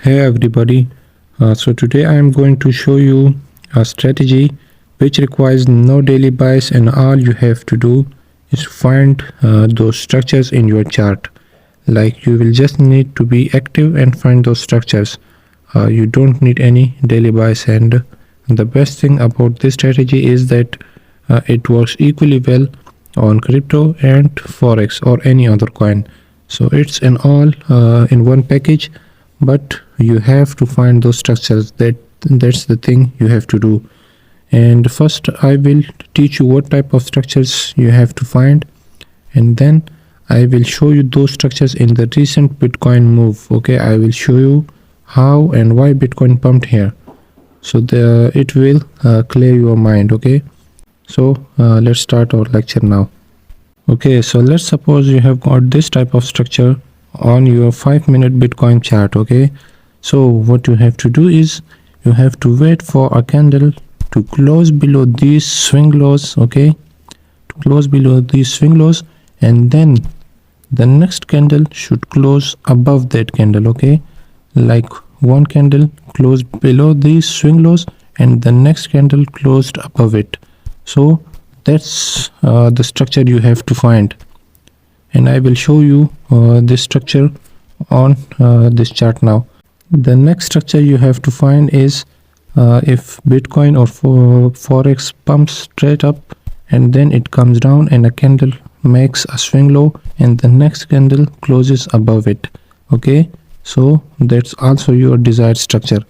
Hey everybody, so today I am going to show you a strategy which requires no daily buys, and all you have to do is find those structures in your chart. Like, you will just need to be active and find those structures. You don't need any daily buys, and the best thing about this strategy is that it works equally well on crypto and Forex or any other coin. So it's an all in one package, but you have to find those structures. That's the thing you have to do. And first I will teach you what type of structures you have to find, and then I will show you those structures in the recent Bitcoin move. Okay, I will show you how and why Bitcoin pumped here, so it will clear your mind. Okay, so let's start our lecture now. Okay, so let's suppose you have got this type of structure on your 5-minute Bitcoin chart. Okay, so what you have to do is you have to wait for a candle to close below these swing lows. Okay, to close below these swing lows, and then the next candle should close above that candle. Okay, like one candle closed below these swing lows and the next candle closed above it. So that's the structure you have to find, and I will show you this structure on this chart now. The next structure you have to find is if Bitcoin or Forex pumps straight up and then it comes down and a candle makes a swing low and the next candle closes above it. Okay, so that's also your desired structure.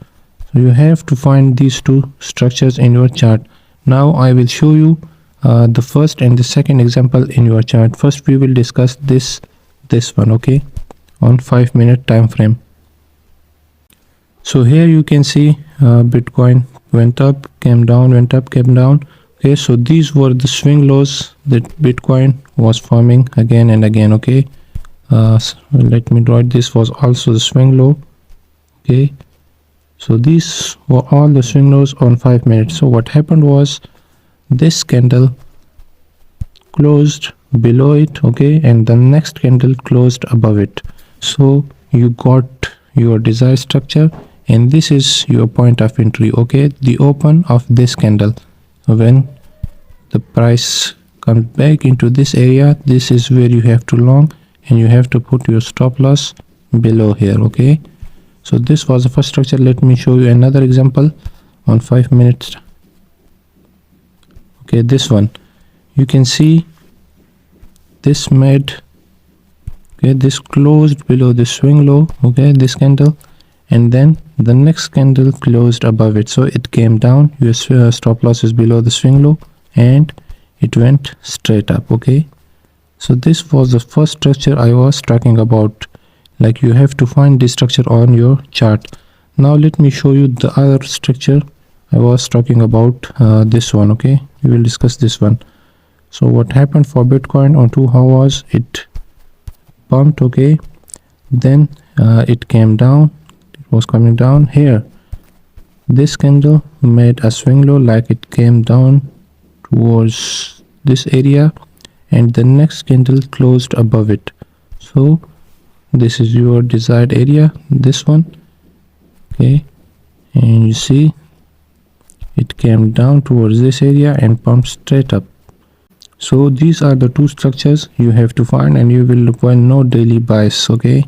So you have to find these two structures in your chart. Now I will show you the first and the second example in your chart. First we will discuss this one, okay, on 5-minute time frame. So here you can see Bitcoin went up, came down, went up, came down. Okay, so these were the swing lows that Bitcoin was forming again and again. Okay, so let me draw it. This was also the swing low. Okay, so these were all the swing lows on 5 minutes. So what happened was this candle closed below it, okay, and the next candle closed above it. So you got your desired structure, and this is your point of entry. Okay, the open of this candle. When the price comes back into this area, this is where you have to long, and you have to put your stop loss below here. Okay, so this was the first structure. Let me show you another example on 5 minutes. Okay, this one, you can see this made, okay, this closed below the swing low, okay, this candle, and then the next candle closed above it. So it came down, your stop loss is below the swing low, and it went straight up. Okay, so this was the first structure I was talking about. Like, you have to find this structure on your chart. Now let me show you the other structure I was talking about, this one. Okay, we will discuss this one. So what happened for Bitcoin on 2 hours? It pumped, okay, then it came down, it was coming down here. This candle made a swing low, like it came down towards this area, and the next candle closed above it. So this is your desired area, this one. Okay, and you see it came down towards this area and pumped straight up. So these are the two structures you have to find, and you will require no daily buys. Okay,